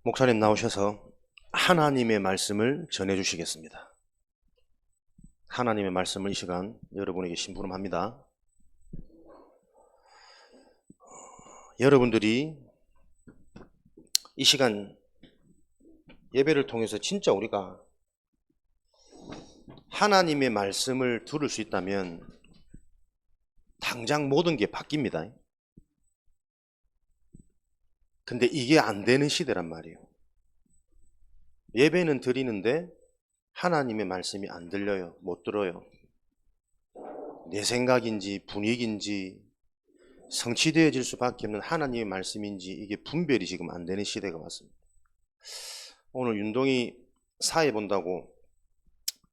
목사님 나오셔서 하나님의 말씀을 전해 주시겠습니다. 하나님의 말씀을 이 시간 여러분에게 심부름합니다. 여러분들이 이 시간 예배를 통해서 진짜 우리가 하나님의 말씀을 들을 수 있다면 당장 모든 게 바뀝니다. 근데 이게 안 되는 시대란 말이에요. 예배는 드리는데 하나님의 말씀이 안 들려요. 못 들어요. 내 생각인지 분위기인지 성취되어질 수밖에 없는 하나님의 말씀인지 이게 분별이 지금 안 되는 시대가 왔습니다. 오늘 윤동이 사회 본다고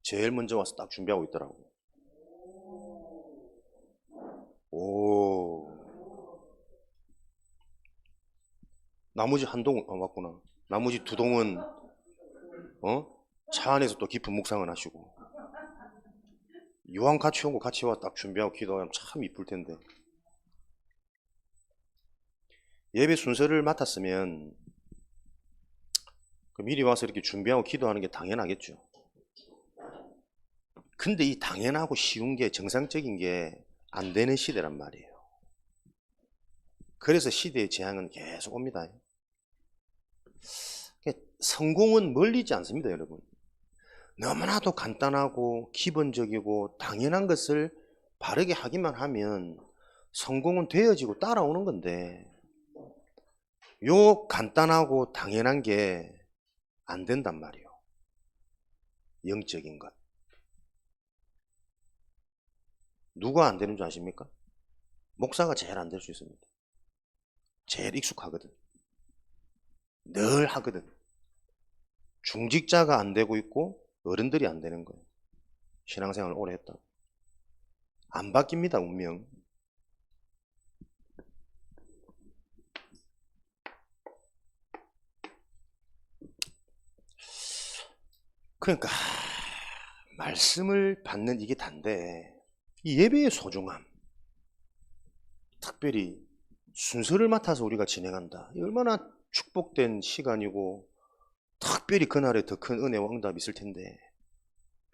제일 먼저 와서 딱 준비하고 있더라고. 오, 나머지 한 동은 왔구나. 나머지 두 동은 차 안에서 또 깊은 묵상을 하시고, 이왕 같이 온 거 같이 와 딱 준비하고 기도하면 참 이쁠 텐데. 예배 순서를 맡았으면 미리 와서 이렇게 준비하고 기도하는 게 당연하겠죠. 근데 이 당연하고 쉬운 게, 정상적인 게 안 되는 시대란 말이에요. 그래서 시대의 재앙은 계속 옵니다. 성공은 멀리지 않습니다, 여러분. 너무나도 간단하고 기본적이고 당연한 것을 바르게 하기만 하면 성공은 되어지고 따라오는 건데, 요 간단하고 당연한 게 안 된단 말이에요. 영적인 것. 누가 안 되는 줄 아십니까? 목사가 제일 안 될 수 있습니다. 제일 익숙하거든. 늘 하거든. 중직자가 안 되고 있고 어른들이 안 되는 거예요. 신앙생활을 오래 했다고. 안 바뀝니다, 운명. 그러니까 말씀을 받는 이게 단데, 이 예배의 소중함, 특별히 순서를 맡아서 우리가 진행한다. 얼마나 축복된 시간이고 특별히 그날에 더 큰 은혜와 응답이 있을 텐데,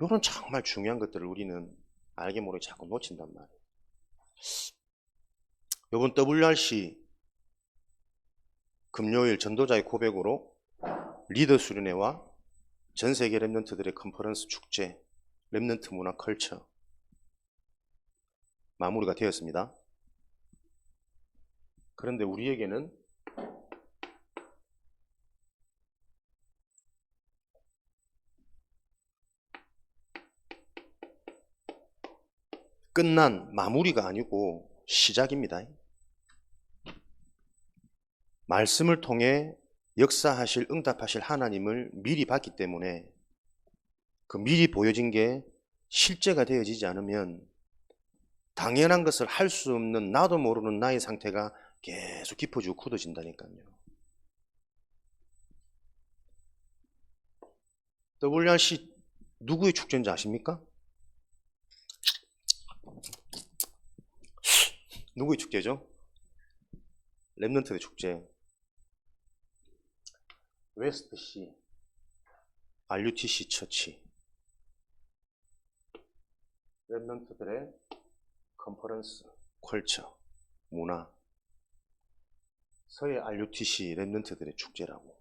이런 정말 중요한 것들을 우리는 알게 모르게 자꾸 놓친단 말이에요. 이번 WRC 금요일 전도자의 고백으로 리더 수련회와 전세계 랩런트들의 컨퍼런스 축제, 랩런트 문화 컬처 마무리가 되었습니다. 그런데 우리에게는 끝난 마무리가 아니고 시작입니다. 말씀을 통해 역사하실, 응답하실 하나님을 미리 봤기 때문에 그 미리 보여진 게 실제가 되어지지 않으면 당연한 것을 할 수 없는 나도 모르는 나의 상태가 계속 깊어지고 굳어진다니까요. WRC 누구의 축제인지 아십니까? 누구의 축제죠? 랩런트의 축제. 웨스트시 RUTC 처치, 랩런트들의 컨퍼런스, 컬처, 문화, 서해 RUTC 랩런트들의 축제라고.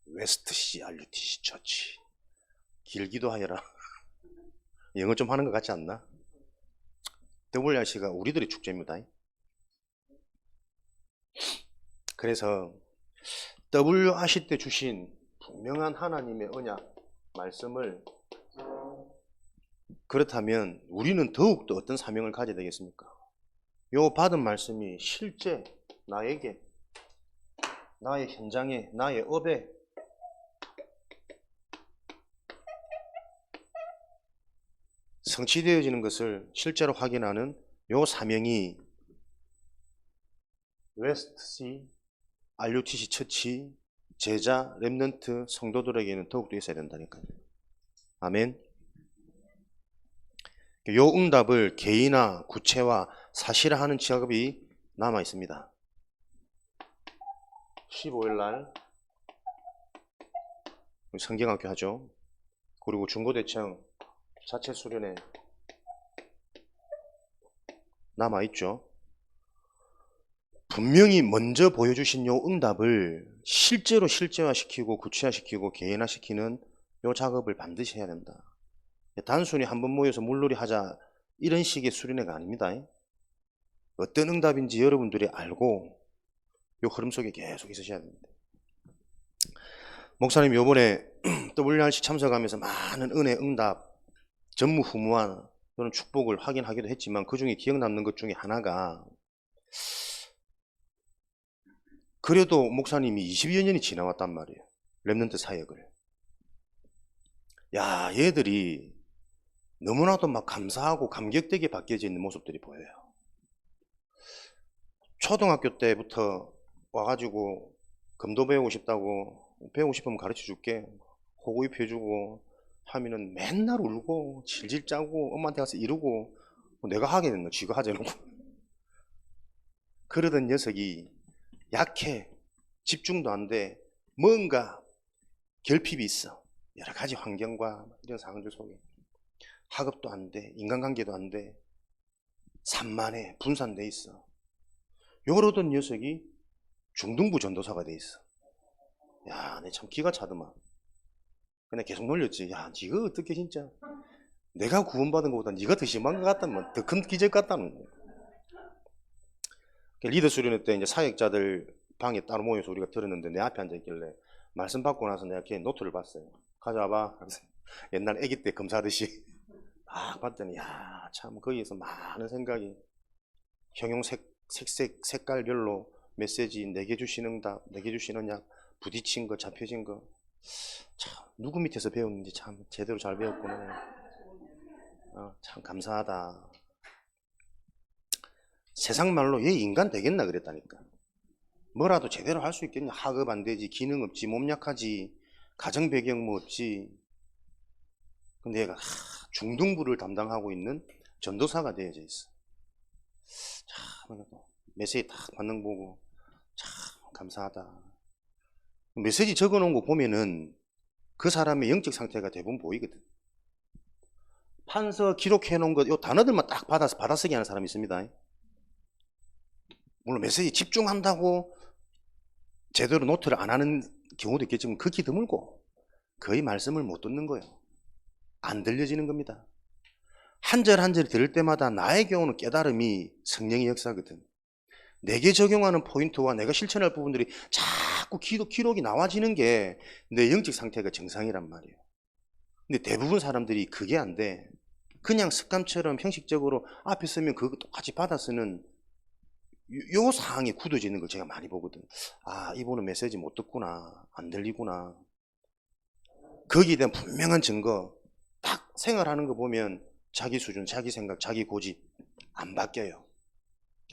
웨스트시 RUTC 처치. 길기도 하여라. 영어 좀 하는 것 같지 않나? WRC가 우리들의 축제입니다. 그래서 WRC 때 주신 분명한 하나님의 언약 말씀을, 그렇다면 우리는 더욱더 어떤 사명을 가져야 되겠습니까? 요 받은 말씀이 실제 나에게, 나의 현장에, 나의 업에 성취되어지는 것을 실제로 확인하는 요 사명이 웨스트시 RUTC 처치 제자 랩런트 성도들에게는 더욱더 있어야 된다니까요. 아멘. 요 응답을 개인화, 구체화, 사실화하는 작업이 남아 있습니다. 15일 날 성경학교 하죠. 그리고 중고대청 자체 수련회 남아있죠. 분명히 먼저 보여주신 요 응답을 실제로 실제화시키고 구체화시키고 개인화시키는 요 작업을 반드시 해야 된다. 단순히 한번 모여서 물놀이 하자 이런 식의 수련회가 아닙니다. 어떤 응답인지 여러분들이 알고 요 흐름 속에 계속 있으셔야 됩니다. 목사님 요번에 WRC 참석하면서 많은 은혜, 응답, 전무후무한 그런 축복을 확인하기도 했지만 그 중에 기억 남는 것 중에 하나가 그래도 목사님이 20여 년이 지나왔단 말이에요. 렘넌트 사역을. 야, 얘들이 너무나도 막 감사하고 감격되게 바뀌어져 있는 모습들이 보여요. 초등학교 때부터 와가지고 금도 배우고 싶다고 배우고 싶으면 가르쳐 줄게 호구입 해주고 하면은 맨날 울고 질질 짜고 엄마한테 가서 이러고 내가 하게 됐노 지가 하자놓고 그러던 녀석이 약해 집중도 안 돼 뭔가 결핍이 있어 여러 가지 환경과 이런 상황들 속에 학업도 안 돼 인간관계도 안 돼 산만해 분산돼 있어 요러던 녀석이 중등부 전도사가 돼 있어. 야, 내 참 기가 차더만. 근데 계속 놀렸지. 야, 니가 어떻게 진짜 내가 구원받은 것보다 니가 더 심한 것 같다면 더 큰 기적 같다는 거야. 리더 수련회 때 이제 사역자들 방에 따로 모여서 우리가 들었는데 내 앞에 앉아 있길래 말씀 받고 나서 내가 걔 노트를 봤어요. 가져와봐. 옛날 아기 때 검사하듯이 딱 봤더니 야, 참 거기에서 많은 생각이 형용 색깔별로 메시지 내게 주시는 답, 내게 주시는 약, 부딪힌 거, 잡혀진 거. 참 누구 밑에서 배웠는지 참 제대로 잘 배웠구나. 참 감사하다. 세상 말로 얘 인간 되겠나 그랬다니까. 뭐라도 제대로 할 수 있겠냐. 학업 안 되지, 기능 없지, 몸 약하지, 가정 배경 뭐 없지. 근데 얘가 중등부를 담당하고 있는 전도사가 되어져 있어. 참 메시지 딱 받는 거 보고 참 감사하다. 메시지 적어놓은 거 보면은 그 사람의 영적 상태가 대부분 보이거든. 판서 기록해놓은 거, 요 단어들만 딱 받아쓰기 하는 사람이 있습니다. 물론 메시지 집중한다고 제대로 노트를 안 하는 경우도 있겠지만 극히 드물고 거의 말씀을 못 듣는 거예요. 안 들려지는 겁니다. 한 절 한 절 들을 때마다 나에게 오는 깨달음이 성령의 역사거든. 내게 적용하는 포인트와 내가 실천할 부분들이 자꾸 기록이 나와지는 게 내 영적 상태가 정상이란 말이에요. 근데 대부분 사람들이 그게 안 돼. 그냥 습관처럼 형식적으로 앞에 쓰면 그거 똑같이 받아 쓰는 요 상황이 굳어지는 걸 제가 많이 보거든. 아, 이분은 메시지 못 듣구나. 안 들리구나. 거기에 대한 분명한 증거 딱 생활하는 거 보면 자기 수준, 자기 생각, 자기 고집 안 바뀌어요.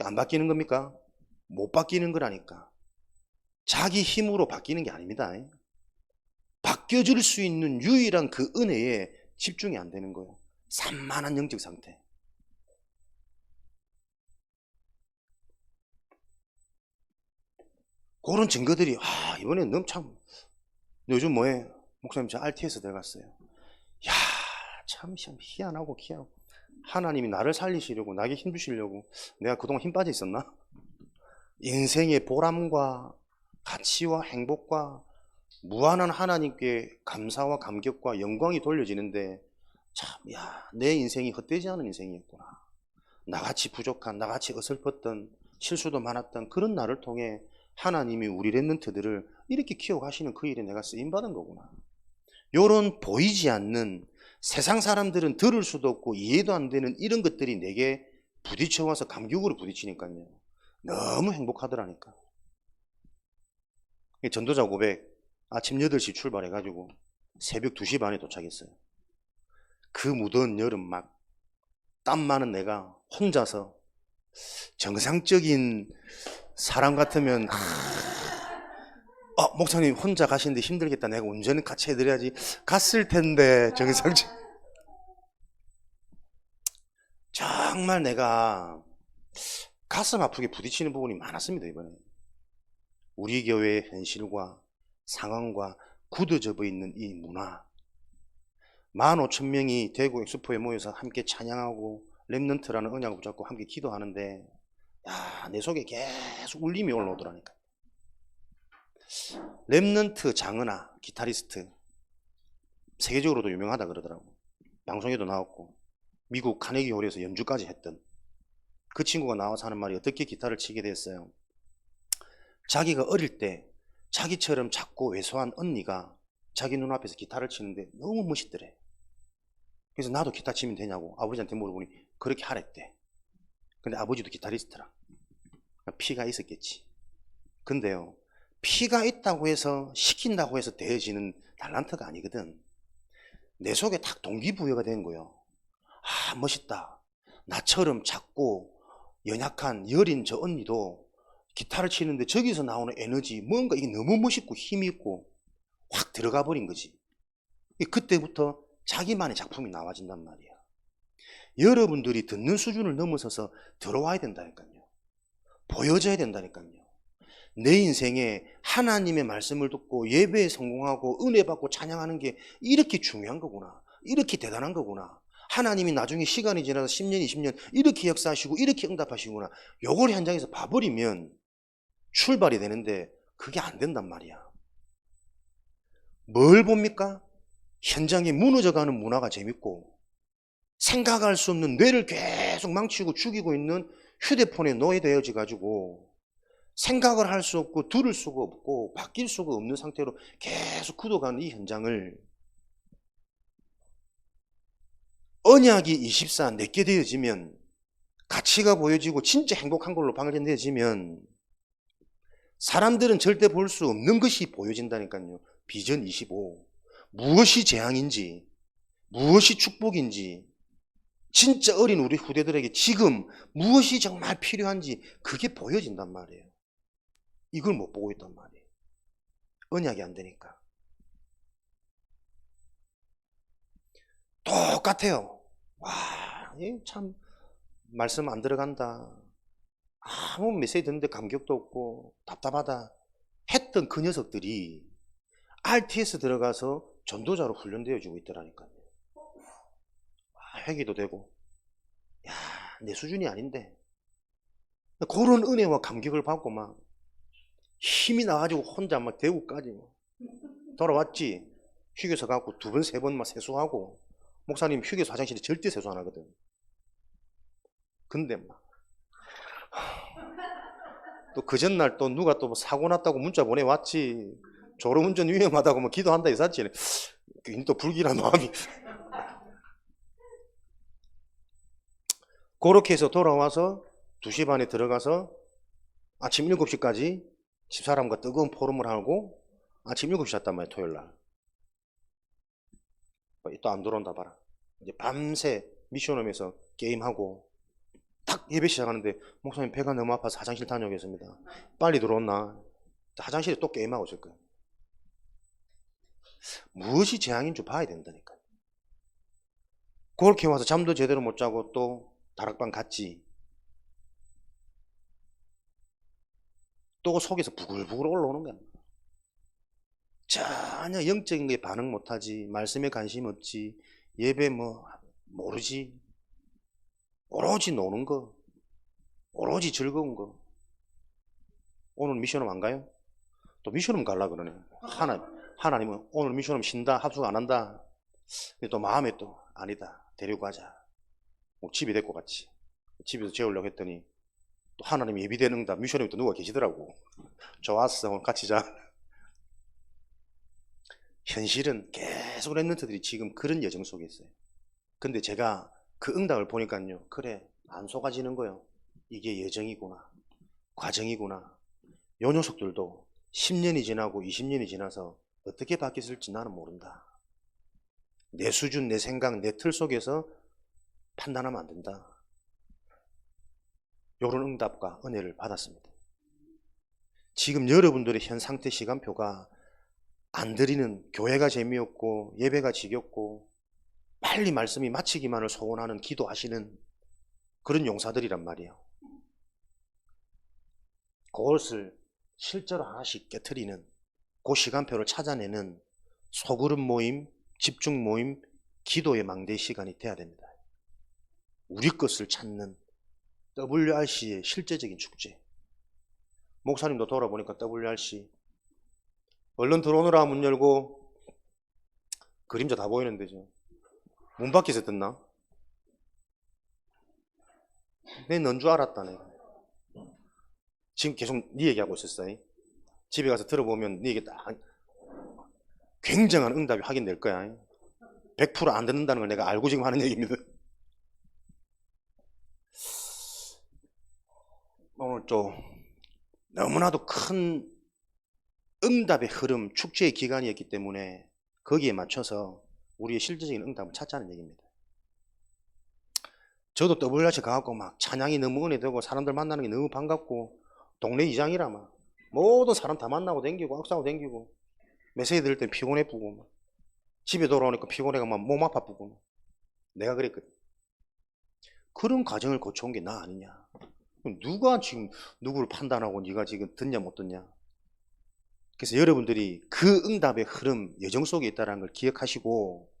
안 바뀌는 겁니까? 못 바뀌는 거라니까. 자기 힘으로 바뀌는 게 아닙니다. 바뀌어질 수 있는 유일한 그 은혜에 집중이 안 되는 거예요. 산만한 영적 상태. 그런 증거들이 이번에 너무 참 요즘 뭐해? 목사님 저 RTS 들어갔어요. 야, 참 희한하고 하나님이 나를 살리시려고 나에게 힘 주시려고 내가 그동안 힘 빠져 있었나? 인생의 보람과 가치와 행복과 무한한 하나님께 감사와 감격과 영광이 돌려지는데 참, 내 인생이 헛되지 않은 인생이었구나. 나같이 부족한, 나같이 어설펐던, 실수도 많았던 그런 나를 통해 하나님이 우리 렘넌트들을 이렇게 키워가시는 그 일에 내가 쓰임받은 거구나. 요런 보이지 않는 세상 사람들은 들을 수도 없고 이해도 안 되는 이런 것들이 내게 부딪혀와서 감격으로 부딪히니까요. 너무 행복하더라니까. 전도자 고백 아침 8시 출발해가지고 새벽 2시 반에 도착했어요. 그 무더운 여름 막 땀 많은 내가 혼자서 정상적인 사람 같으면 목사님 혼자 가시는데 힘들겠다. 내가 운전은 같이 해드려야지. 갔을 텐데 정상적 정말 내가 가슴 아프게 부딪히는 부분이 많았습니다. 이번에 우리 교회의 현실과 상황과 굳어져 있는 이 문화, 15,000명이 대구 엑스포에 모여서 함께 찬양하고 렘넌트라는 언약을 붙잡고 함께 기도하는데, 야, 내 속에 계속 울림이 올라오더라니까. 렘넌트 장은하 기타리스트, 세계적으로도 유명하다 그러더라고. 방송에도 나왔고 미국 카네기 홀에서 연주까지 했던 그 친구가 나와서 하는 말이, 어떻게 기타를 치게 됐어요? 자기가 어릴 때 자기처럼 작고 왜소한 언니가 자기 눈앞에서 기타를 치는데 너무 멋있더래. 그래서 나도 기타 치면 되냐고 아버지한테 물어보니 그렇게 하랬대. 근데 아버지도 기타리스트라. 피가 있었겠지. 근데요, 피가 있다고 해서 시킨다고 해서 되어지는 탤런트가 아니거든. 내 속에 딱 동기부여가 된 거예요. 아, 멋있다. 나처럼 작고 연약한 여린 저 언니도 기타를 치는데 저기서 나오는 에너지, 뭔가 이게 너무 멋있고 힘이 있고 확 들어가 버린 거지. 그때부터 자기만의 작품이 나와진단 말이야. 여러분들이 듣는 수준을 넘어서서 들어와야 된다니까요. 보여져야 된다니까요. 내 인생에 하나님의 말씀을 듣고 예배에 성공하고 은혜 받고 찬양하는 게 이렇게 중요한 거구나. 이렇게 대단한 거구나. 하나님이 나중에 시간이 지나서 10년, 20년 이렇게 역사하시고 이렇게 응답하시구나. 요걸 현장에서 봐버리면 출발이 되는데 그게 안 된단 말이야. 뭘 봅니까? 현장에 무너져가는 문화가 재밌고, 생각할 수 없는 뇌를 계속 망치고 죽이고 있는 휴대폰에 노예되어져 가지고 생각을 할 수 없고 들을 수가 없고 바뀔 수가 없는 상태로 계속 굳어가는 이 현장을, 언약이 24 내게 되어지면, 가치가 보여지고 진짜 행복한 걸로 방해되어지면 사람들은 절대 볼 수 없는 것이 보여진다니까요. 비전 25. 무엇이 재앙인지, 무엇이 축복인지, 진짜 어린 우리 후대들에게 지금 무엇이 정말 필요한지 그게 보여진단 말이에요. 이걸 못 보고 있단 말이에요. 언약이 안 되니까. 똑같아요. 와, 참 말씀 안 들어간다. 아무 메시지 듣는데 감격도 없고 답답하다 했던 그 녀석들이 RTS 들어가서 전도자로 훈련되어지고 있더라니까요. 회개도 되고, 야, 내 수준이 아닌데 그런 은혜와 감격을 받고 막 힘이 나가지고 혼자 막 대구까지 막 돌아왔지. 휴게소 가고 2번, 3번 막 세수하고, 목사님 휴게소 화장실에 절대 세수 안 하거든. 근데 막 또 그 전날 또 누가 또 사고 났다고 문자 보내왔지. 졸음운전 위험하다고 뭐 기도한다 했었지. 괜히 또 불길한 마음이. 그렇게 해서 돌아와서 2시 반에 들어가서 아침 7시까지 집사람과 뜨거운 포럼을 하고 아침 7시 잤단 말이야, 토요일날. 또 안 들어온다 봐라. 이제 밤새 미션홈에서 게임하고 딱 예배 시작하는데, 목사님 배가 너무 아파서 화장실 다녀오겠습니다. 빨리 들어온나? 화장실에 또 게임하고 있을 거예요. 무엇이 재앙인 줄 봐야 된다니까. 그렇게 와서 잠도 제대로 못 자고 또 다락방 갔지. 또 속에서 부글부글 올라오는 거야. 전혀 영적인 게 반응 못하지, 말씀에 관심 없지, 예배 뭐 모르지. 오로지 노는 거, 오로지 즐거운 거. 오늘 미션홈 안 가요? 또 미션홈 갈라 그러네. 하나님은 오늘 미션홈 쉰다, 합숙 안 한다. 근데 또 마음에 또 아니다, 데리고 가자. 뭐 집이 데리고 갔지. 집에서 재우려고 했더니 또 하나님 예비된 응답, 미션홈에 또 누가 계시더라고. 좋았어, 오늘 같이 자. 현실은 계속 랩런트들이 지금 그런 여정 속에 있어요. 근데 제가 그 응답을 보니까요, 그래, 안 속아지는 거예요. 이게 여정이구나, 과정이구나. 요 녀석들도 10년이 지나고 20년이 지나서 어떻게 바뀌었을지 나는 모른다. 내 수준, 내 생각, 내 틀 속에서 판단하면 안 된다. 요런 응답과 은혜를 받았습니다. 지금 여러분들의 현 상태 시간표가 안 드리는, 교회가 재미없고 예배가 지겹고 빨리 말씀이 마치기만을 소원하는, 기도하시는 그런 용사들이란 말이에요. 그것을 실제로 하나씩 깨트리는 그 시간표를 찾아내는 소그룹 모임, 집중 모임, 기도의 망대 시간이 돼야 됩니다. 우리 것을 찾는 WRC의 실제적인 축제. 목사님도 돌아보니까 WRC 얼른 들어오느라 문 열고 그림자 다 보이는데 문 밖에서 듣나? 내 넌 줄 알았다 내가. 지금 계속 네 얘기하고 있었어. 집에 가서 들어보면 네 얘기 딱 굉장한 응답이 확인될 거야. 100% 안 듣는다는 걸 내가 알고 지금 하는 얘기입니다. 오늘 또 너무나도 큰 응답의 흐름, 축제의 기간이었기 때문에 거기에 맞춰서 우리의 실질적인 응답을 찾자는 얘기입니다. 저도 WRC 가갖고 막 찬양이 너무 은혜되고 사람들 만나는 게 너무 반갑고 동네 이장이라 막 모든 사람 다 만나고 댕기고 악수하고 댕기고 메시지 들을 땐 피곤해 뿌고 막 집에 돌아오니까 피곤해가 막 몸 아파 뿌고 내가 그랬거든. 그런 과정을 거쳐온 게 나 아니냐. 누가 지금 누구를 판단하고 네가 지금 듣냐 못 듣냐. 그래서 여러분들이 그 응답의 흐름, 여정 속에 있다는 걸 기억하시고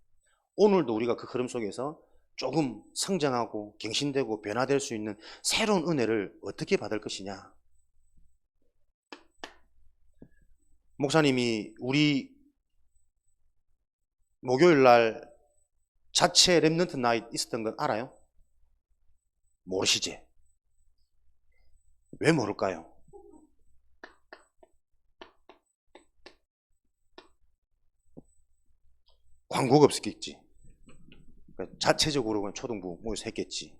오늘도 우리가 그 흐름 속에서 조금 성장하고 갱신되고 변화될 수 있는 새로운 은혜를 어떻게 받을 것이냐. 목사님이 우리 목요일 날 자체 렘넌트 나잇 있었던 건 알아요? 모르시지? 왜 모를까요? 광고가 없었겠지. 그러니까 자체적으로 그냥 초등부 모여서 했겠지.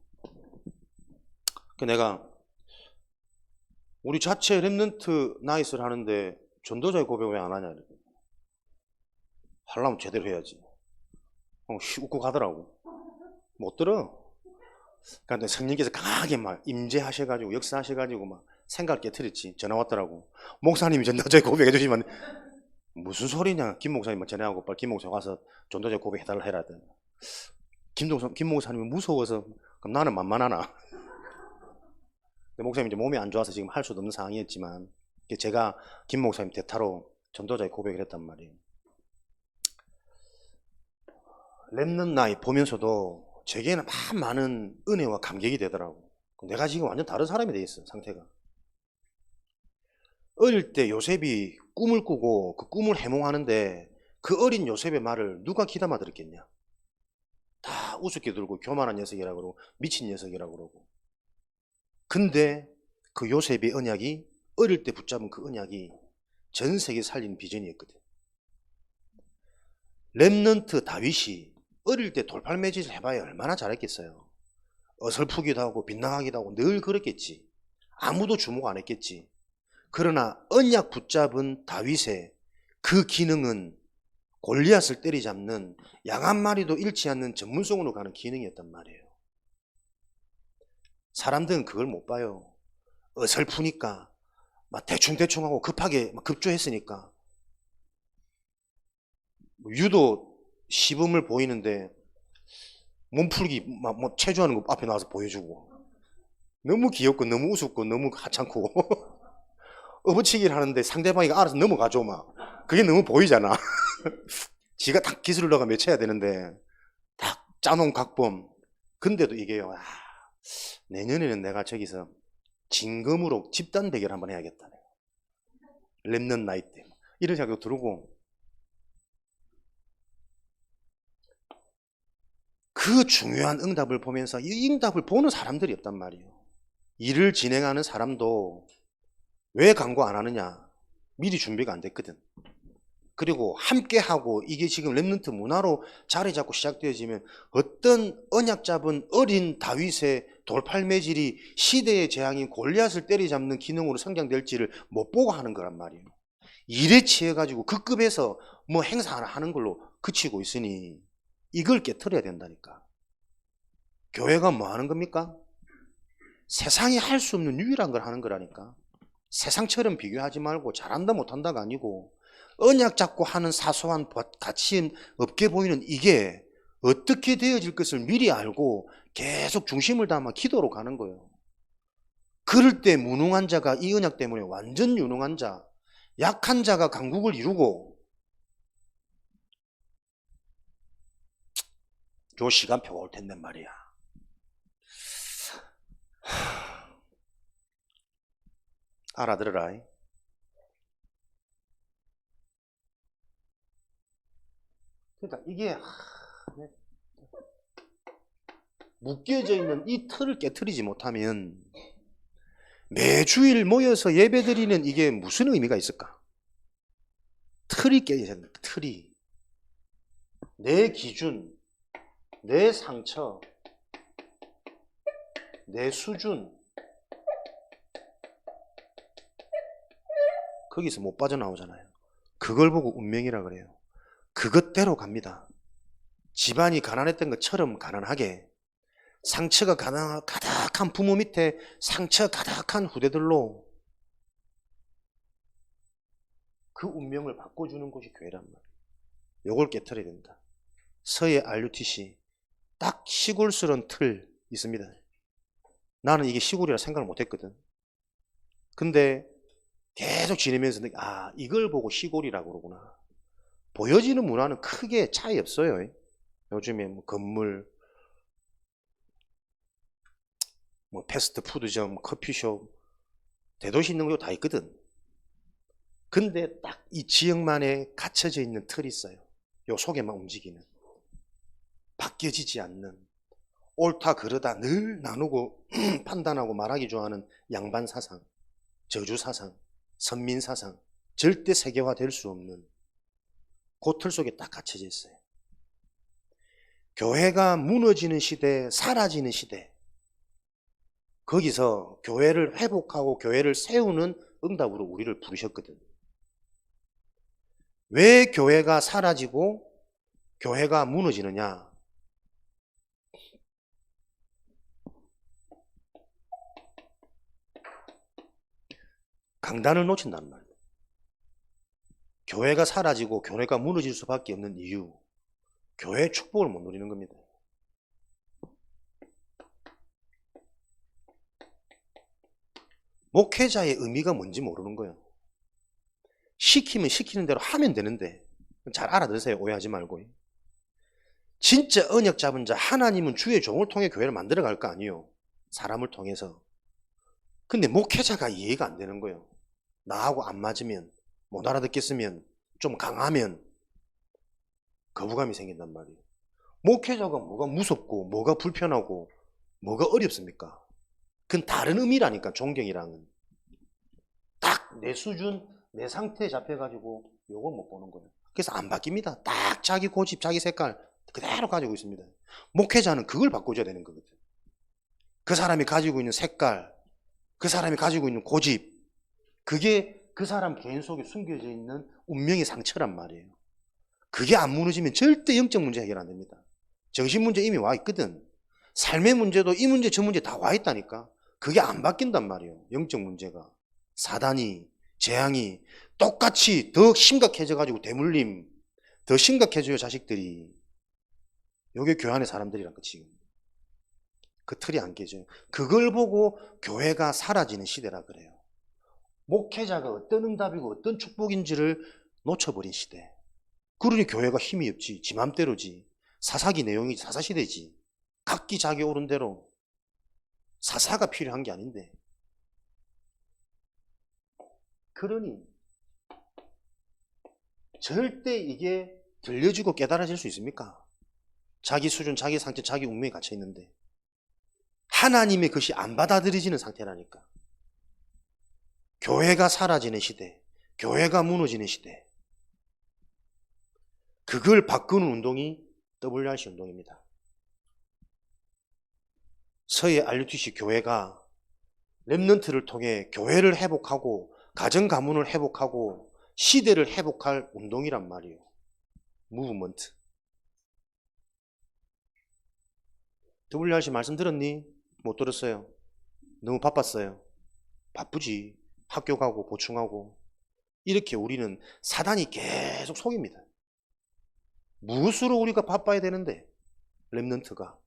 내가 우리 자체 렘넌트 나잇을 하는데 전도자의 고백 왜 안 하냐. 하려면 제대로 해야지. 웃고 가더라고. 못 들어. 그러니까 성령께서 강하게 막 임재하셔가지고 역사하셔가지고 막 생각을 깨트렸지. 전화 왔더라고. 목사님이 전도자의 고백해 주시면 무슨 소리냐. 김 목사님만 전화하고 빨리 김 목사님 와서 전도자의 고백 해달라 해라. 김 목사님이 무서워서 그럼 나는 만만하나. 목사님이 이제 몸이 안 좋아서 지금 할 수도 없는 상황이었지만 제가 김 목사님 대타로 전도자의 고백을 했단 말이에요. 렘넌트 나잇 보면서도 제게는 많은 은혜와 감격이 되더라고. 내가 지금 완전 다른 사람이 돼 있어, 상태가. 어릴 때 요셉이 꿈을 꾸고 그 꿈을 해몽하는데 그 어린 요셉의 말을 누가 귀담아 들었겠냐. 다 우습게 들고 교만한 녀석이라고 그러고 미친 녀석이라고 그러고. 근데 그 요셉의 언약이 어릴 때 붙잡은 그 언약이 전 세계 살리는 비전이었거든. 렘넌트 다윗이 어릴 때 돌팔매짓을 해봐야 얼마나 잘했겠어요. 어설프기도 하고 빗나가기도 하고 늘 그랬겠지. 아무도 주목 안 했겠지. 그러나 언약 붙잡은 다윗의 그 기능은 골리앗을 때리잡는 양 한 마리도 잃지 않는 전문성으로 가는 기능이었단 말이에요. 사람들은 그걸 못 봐요. 어설프니까 막 대충대충 하고 급하게 막 급조했으니까 유도 시범을 보이는데 몸풀기 막 뭐 체조하는 거 앞에 나와서 보여주고 너무 귀엽고 너무 우습고 너무 하찮고 업어치기를 하는데 상대방이 알아서 넘어가죠. 막 그게 너무 보이잖아. 지가 딱 기술을 넣어가 맺혀야 되는데 딱 짜놓은 각범. 근데도 이게요. 내년에는 내가 저기서 진검으로 집단 대결 한번 해야겠다. 렘넌트 나잇 때 이런 생각도 들고 그 중요한 응답을 보면서 이 응답을 보는 사람들이 없단 말이에요. 일을 진행하는 사람도 왜 광고 안 하느냐. 미리 준비가 안 됐거든. 그리고 함께하고 이게 지금 렘넌트 문화로 자리 잡고 시작되어지면 어떤 언약 잡은 어린 다윗의 돌팔매질이 시대의 재앙인 골리앗을 때리잡는 기능으로 성장될지를 못 보고 하는 거란 말이에요. 일에 취해가지고 그 급에서 뭐 행사 하나 하는 걸로 그치고 있으니 이걸 깨트려야 된다니까. 교회가 뭐 하는 겁니까? 세상이 할 수 없는 유일한 걸 하는 거라니까. 세상처럼 비교하지 말고 잘한다 못한다가 아니고 언약 잡고 하는 사소한 가치 없게 보이는 이게 어떻게 되어질 것을 미리 알고 계속 중심을 담아 기도로 가는 거예요. 그럴 때 무능한 자가 이 언약 때문에 완전 유능한 자, 약한 자가 강국을 이루고, 요 시간표가 올 텐데 말이야. 알아들어라. 그러니까 이게 묶여져 있는 이 틀을 깨트리지 못하면 매주일 모여서 예배드리는 이게 무슨 의미가 있을까? 틀이 깨져야 된다. 틀이. 내 기준, 내 상처, 내 수준, 거기서 못 빠져나오잖아요. 그걸 보고 운명이라 그래요. 그것대로 갑니다. 집안이 가난했던 것처럼 가난하게, 상처가 가득한 부모 밑에 상처 가득한 후대들로 그 운명을 바꿔주는 곳이 교회란 말이에요. 요걸 깨트려야 된다. 서해 RUTC 딱 시골스러운 틀 있습니다. 나는 이게 시골이라 생각을 못했거든. 근데 계속 지내면서 이걸 보고 시골이라고 그러구나. 보여지는 문화는 크게 차이 없어요. 요즘에 뭐 건물, 뭐 패스트푸드점, 커피숍, 대도시 있는 거 다 있거든. 근데 딱 이 지역만에 갇혀져 있는 틀이 있어요. 요 속에만 움직이는, 바뀌어지지 않는, 옳다 그르다 늘 나누고 판단하고 말하기 좋아하는 양반 사상, 저주 사상, 선민 사상, 절대 세계화될 수 없는 그 틀 속에 딱 갇혀져 있어요. 교회가 무너지는 시대, 사라지는 시대, 거기서 교회를 회복하고 교회를 세우는 응답으로 우리를 부르셨거든. 왜 교회가 사라지고 교회가 무너지느냐? 강단을 놓친단 말이에요. 교회가 사라지고 교회가 무너질 수밖에 없는 이유, 교회의 축복을 못 누리는 겁니다. 목회자의 의미가 뭔지 모르는 거예요. 시키면 시키는 대로 하면 되는데, 잘 알아들으세요. 오해하지 말고. 진짜 언약 잡은 자, 하나님은 주의 종을 통해 교회를 만들어 갈 거 아니에요. 사람을 통해서. 근데 목회자가 이해가 안 되는 거예요. 나하고 안 맞으면, 못 알아듣겠으면, 좀 강하면 거부감이 생긴단 말이에요. 목회자가 뭐가 무섭고 뭐가 불편하고 뭐가 어렵습니까? 그건 다른 의미라니까. 존경이랑은 딱 내 수준, 내 상태에 잡혀가지고 요걸 못 보는 거예요. 그래서 안 바뀝니다. 딱 자기 고집, 자기 색깔 그대로 가지고 있습니다. 목회자는 그걸 바꿔줘야 되는 거거든. 그 사람이 가지고 있는 색깔, 그 사람이 가지고 있는 고집, 그게 그 사람 개인 속에 숨겨져 있는 운명의 상처란 말이에요. 그게 안 무너지면 절대 영적 문제 해결 안 됩니다. 정신 문제 이미 와 있거든. 삶의 문제도 이 문제 저 문제 다 와 있다니까. 그게 안 바뀐단 말이에요. 영적 문제가. 사단이, 재앙이 똑같이 더 심각해져 가지고 대물림 더 심각해져요. 자식들이. 요게 교회 안의 사람들이란 거 지금. 그 틀이 안 깨져요. 그걸 보고 교회가 사라지는 시대라 그래요. 목회자가 어떤 응답이고 어떤 축복인지를 놓쳐버린 시대. 그러니 교회가 힘이 없지. 지 맘대로지. 사사기 내용이 사사시대지. 각기 자기 옳은 대로. 사사가 필요한 게 아닌데. 그러니 절대 이게 들려주고 깨달아질 수 있습니까? 자기 수준, 자기 상태, 자기 운명이 갇혀 있는데 하나님의 것이 안 받아들여지는 상태라니까. 교회가 사라지는 시대, 교회가 무너지는 시대. 그걸 바꾸는 운동이 WRC 운동입니다. 서해 RUTC 교회가 렘넌트를 통해 교회를 회복하고 가정 가문을 회복하고 시대를 회복할 운동이란 말이에요. 무브먼트. WRC 말씀 들었니? 못 들었어요. 너무 바빴어요. 바쁘지. 학교 가고 보충하고. 이렇게 우리는 사단이 계속 속입니다. 무엇으로 우리가 바빠야 되는데? 렘넌트가.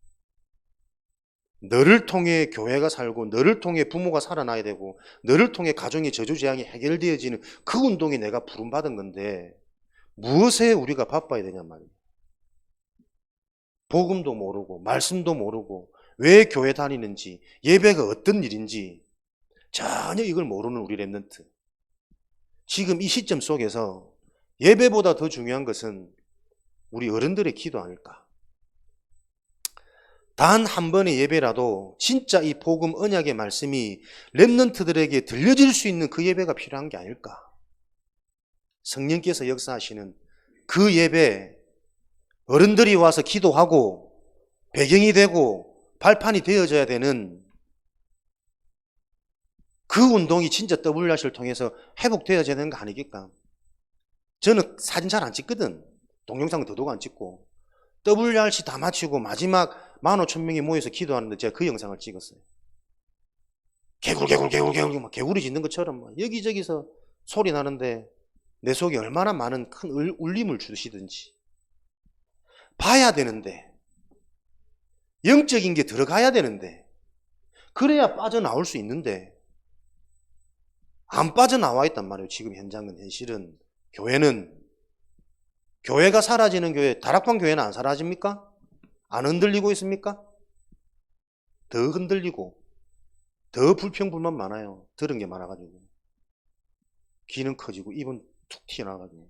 너를 통해 교회가 살고 너를 통해 부모가 살아나야 되고 너를 통해 가정의 저주재앙이 해결되어지는 그 운동에 내가 부름받은 건데 무엇에 우리가 바빠야 되냔 말이에요. 복음도 모르고 말씀도 모르고 왜 교회 다니는지 예배가 어떤 일인지 전혀 이걸 모르는 우리 랩런트. 지금 이 시점 속에서 예배보다 더 중요한 것은 우리 어른들의 기도 아닐까. 단 한 번의 예배라도 진짜 이 복음 언약의 말씀이 랩런트들에게 들려질 수 있는 그 예배가 필요한 게 아닐까. 성령께서 역사하시는 그 예배, 어른들이 와서 기도하고 배경이 되고 발판이 되어져야 되는 그 운동이 진짜 WRC를 통해서 회복되어져야 되는 거 아니겠까. 저는 사진 잘 안 찍거든. 동영상은 더더욱 안 찍고 WRC 다 마치고 마지막 15,000명이 모여서 기도하는데 제가 그 영상을 찍었어요. 개굴 막 개구리 짖는 것처럼 막 여기저기서 소리 나는데 내 속에 얼마나 많은 큰 울림을 주시든지 봐야 되는데 영적인 게 들어가야 되는데 그래야 빠져나올 수 있는데 안 빠져나와 있단 말이에요. 지금 현장은 현실은 교회가 사라지는 교회, 다락방 교회는 안 사라집니까? 안 흔들리고 있습니까? 더 흔들리고 더 불평불만 많아요. 들은 게 많아가지고 귀는 커지고 입은 툭 튀어나와가지고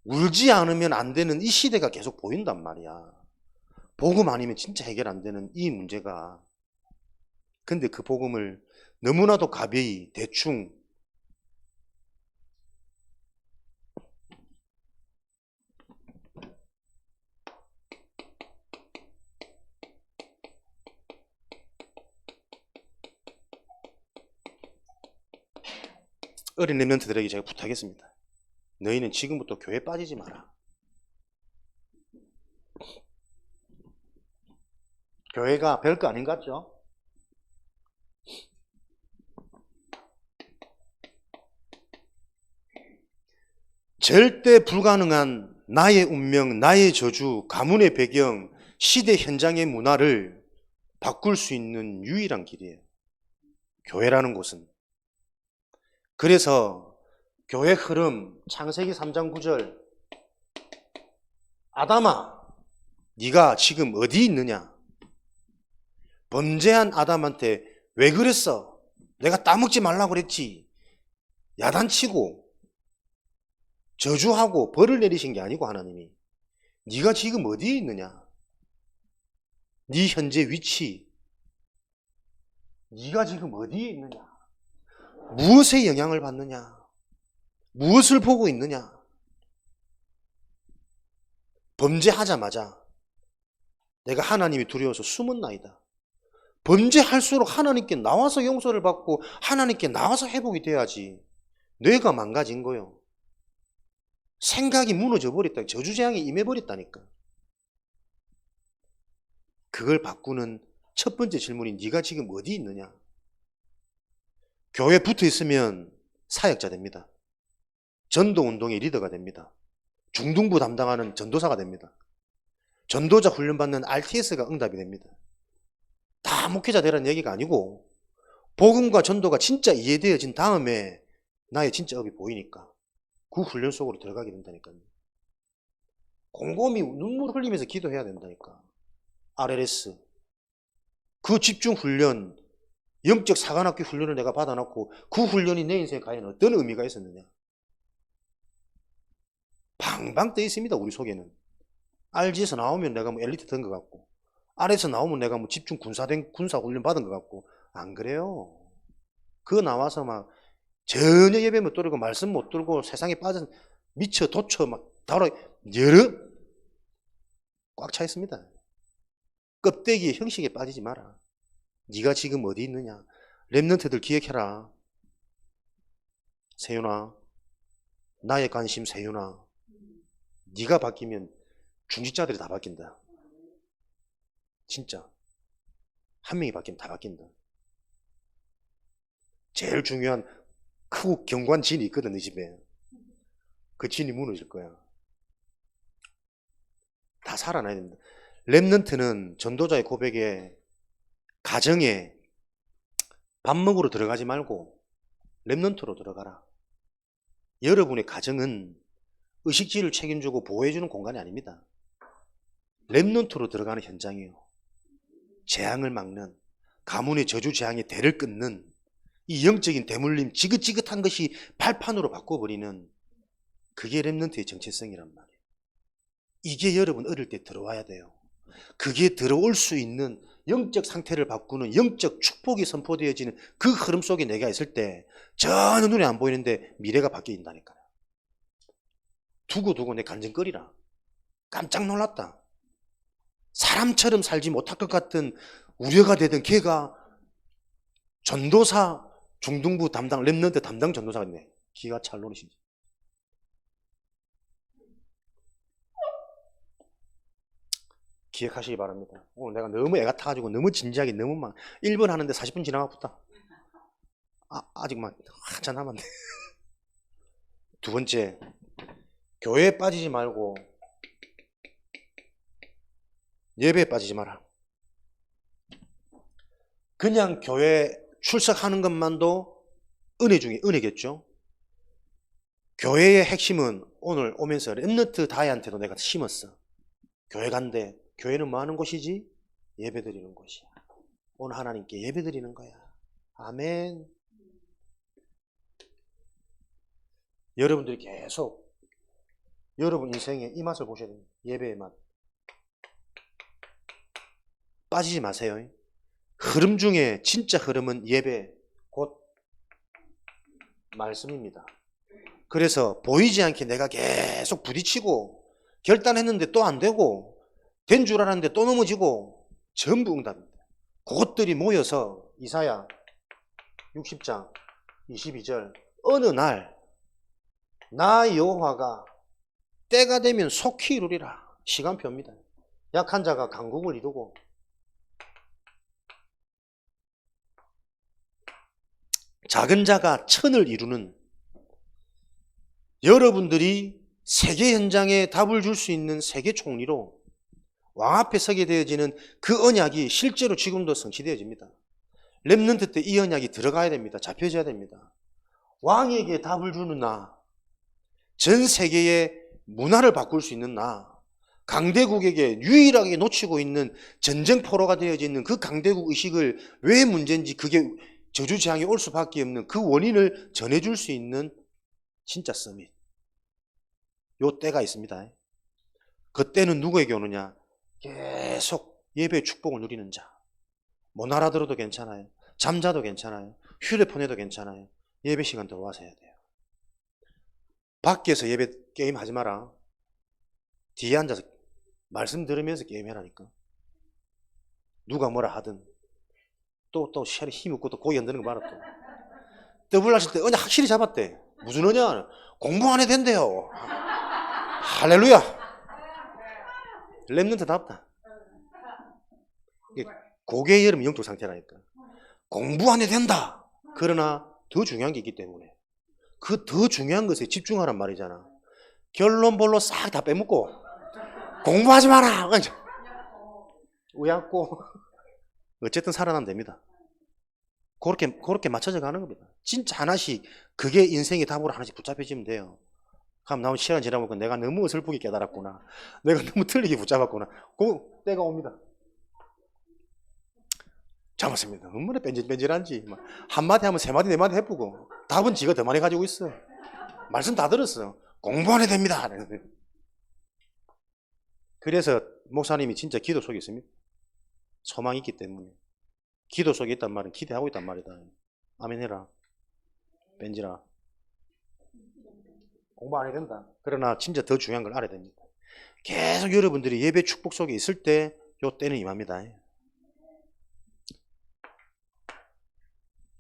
울지 않으면 안 되는 이 시대가 계속 보인단 말이야. 복음 아니면 진짜 해결 안 되는 이 문제가. 근데 그 복음을 너무나도 가벼이 대충 어린 랩런트들에게 제가 부탁했습니다. 너희는 지금부터 교회 빠지지 마라. 교회가 별거 아닌 것 같죠? 절대 불가능한 나의 운명, 나의 저주, 가문의 배경, 시대 현장의 문화를 바꿀 수 있는 유일한 길이에요. 교회라는 곳은. 그래서 교회 흐름, 창세기 3장 9절 아담아, 네가 지금 어디 있느냐? 범죄한 아담한테 왜 그랬어? 내가 따먹지 말라고 그랬지. 야단치고 저주하고 벌을 내리신 게 아니고 하나님이 네가 지금 어디에 있느냐? 네 현재 위치, 네가 지금 어디에 있느냐? 무엇에 영향을 받느냐? 무엇을 보고 있느냐? 범죄하자마자 내가 하나님이 두려워서 숨었나이다. 범죄할수록 하나님께 나와서 용서를 받고 하나님께 나와서 회복이 돼야지. 뇌가 망가진 거요. 생각이 무너져 버렸다. 저주재앙이 임해버렸다니까. 그걸 바꾸는 첫 번째 질문이 네가 지금 어디 있느냐? 교회에 붙어 있으면 사역자 됩니다. 전도운동의 리더가 됩니다. 중등부 담당하는 전도사가 됩니다. 전도자 훈련받는 RTS가 응답이 됩니다. 다 목회자 되라는 얘기가 아니고 복음과 전도가 진짜 이해되어진 다음에 나의 진짜 업이 보이니까 그 훈련 속으로 들어가게 된다니까요. 곰곰이 눈물 흘리면서 기도해야 된다니까. RLS 그 집중 훈련, 영적 사관학교 훈련을 내가 받아놓고 그 훈련이 내 인생에 과연 어떤 의미가 있었느냐. 방방 떠 있습니다. 우리 속에는. RG에서 나오면 내가 뭐 엘리트 된 것 같고 R에서 나오면 내가 뭐 집중 군사 훈련 받은 것 같고 안 그래요. 그거 나와서 막 전혀 예배 못 들고 말씀 못 들고 세상에 빠져 미쳐 도쳐 막 다로 여러 꽉 차 있습니다. 껍데기 형식에 빠지지 마라. 네가 지금 어디 있느냐. 랩런트들 기억해라. 세윤아, 나의 관심 세윤아, 네가 바뀌면 중직자들이 다 바뀐다. 진짜 한 명이 바뀌면 다 바뀐다. 제일 중요한 크고 견고한 진이 있거든. 이 집에 그 진이 무너질 거야. 다 살아나야 됩니다. 렘넌트는 전도자의 고백에 가정에 밥 먹으러 들어가지 말고 렘넌트로 들어가라. 여러분의 가정은 의식지를 책임지고 보호해주는 공간이 아닙니다. 렘넌트로 들어가는 현장이에요. 재앙을 막는, 가문의 저주 재앙의 대를 끊는 이 영적인 대물림, 지긋지긋한 것이 발판으로 바꿔버리는 그게 렘넌트의 정체성이란 말이에요. 이게 여러분 어릴 때 들어와야 돼요. 그게 들어올 수 있는 영적 상태를 바꾸는 영적 축복이 선포되어지는 그 흐름 속에 내가 있을 때 전혀 눈에 안 보이는데 미래가 바뀌어진다니까요. 두고두고 내 간증거리라. 깜짝 놀랐다. 사람처럼 살지 못할 것 같은 우려가 되던 걔가 전도사 중등부 담당 렘넌트 담당 전도사가 있네. 기가 찰 노릇이지. 기억하시기 바랍니다. 오늘 내가 너무 애가 타가지고 너무 진지하게 너무 막 1분 하는데 40분 지나가부터 아직 막 한참 남았네. 두 번째, 교회에 빠지지 말고 예배에 빠지지 마라. 그냥 교회 출석하는 것만도 은혜 중에 은혜겠죠. 교회의 핵심은 오늘 오면서 렘넌트 다이한테도 내가 심었어. 교회 간대. 교회는 뭐 하는 곳이지? 예배 드리는 곳이야. 오늘 하나님께 예배 드리는 거야. 아멘. 여러분들이 계속 여러분 인생에 이 맛을 보셔야 됩니다. 예배의 맛. 빠지지 마세요. 흐름 중에 진짜 흐름은 예배, 곧 말씀입니다. 그래서 보이지 않게 내가 계속 부딪히고 결단했는데 또 안 되고 된 줄 알았는데 또 넘어지고 전부 응답입니다. 그것들이 모여서 이사야 60장 22절 어느 날 나 여호와가 때가 되면 속히 이루리라. 시간표입니다. 약한 자가 강국을 이루고 작은 자가 천을 이루는 여러분들이 세계 현장에 답을 줄 수 있는 세계 총리로 왕 앞에 서게 되어지는 그 언약이 실제로 지금도 성취되어집니다. 렘넌트 때 이 언약이 들어가야 됩니다. 잡혀져야 됩니다. 왕에게 답을 주는 나, 전 세계의 문화를 바꿀 수 있는 나, 강대국에게 유일하게 놓치고 있는 전쟁포로가 되어지는 그 강대국 의식을 왜 문제인지 그게 저주재앙이 올 수밖에 없는 그 원인을 전해줄 수 있는 진짜 서밋. 요 때가 있습니다. 그때는 누구에게 오느냐? 계속 예배의 축복을 누리는 자. 못 알아들어도 괜찮아요. 잠자도 괜찮아요. 휴대폰에도 괜찮아요. 예배 시간 들어와서 해야 돼요. 밖에서 예배 게임 하지 마라. 뒤에 앉아서 말씀 들으면서 게임해라니까. 누가 뭐라 하든 또 힘 없고 또 고기 흔드는 거 봐라 또. 더블 하실 때 언약 확실히 잡았대. 무슨 언약? 공부 안 해도 된대요. 할렐루야. 렘넌트답다. 고개의 여름 영적 상태라니까. 공부 안 해도 된다. 그러나 더 중요한 게 있기 때문에 그 더 중요한 것에 집중하란 말이잖아. 결론별로 싹 다 빼먹고 공부하지 마라. 우약고 어쨌든 살아나면 됩니다. 그렇게 맞춰져 가는 겁니다. 진짜 하나씩 그게 인생의 답으로 하나씩 붙잡혀지면 돼요. 그럼 나온 시간 지나보니까 내가 너무 어설프게 깨달았구나. 내가 너무 틀리게 붙잡았구나. 그 때가 옵니다. 잡았습니다. 얼마나 뺀질뺀질한지. 한마디 하면 세마디 네마디 해보고 답은 지가 더 많이 가지고 있어. 말씀 다 들었어. 공부 안 해도 됩니다. 그래서 목사님이 진짜 기도 속에 있습니다. 소망이 있기 때문에. 기도 속에 있단 말은 기대하고 있단 말이다. 아멘 해라. 뺀지라. 공부 안 해도 된다. 그러나 진짜 더 중요한 걸 알아야 됩니다. 계속 여러분들이 예배 축복 속에 있을 때 요 때는 임합니다.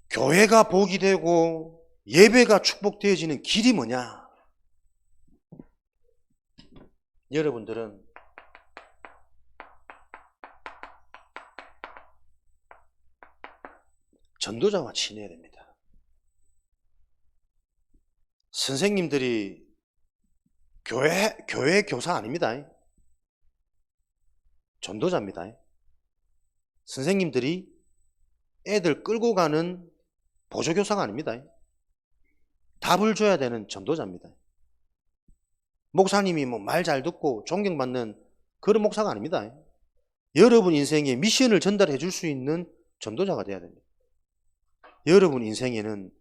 교회가 복이 되고 예배가 축복되어지는 길이 뭐냐? 여러분들은 전도자와 친해야 됩니다. 선생님들이 교회 교사 아닙니다. 전도자입니다. 선생님들이 애들 끌고 가는 보조교사가 아닙니다. 답을 줘야 되는 전도자입니다. 목사님이 뭐 말 잘 듣고 존경받는 그런 목사가 아닙니다. 여러분 인생에 미션을 전달해 줄 수 있는 전도자가 돼야 됩니다. 여러분 인생에는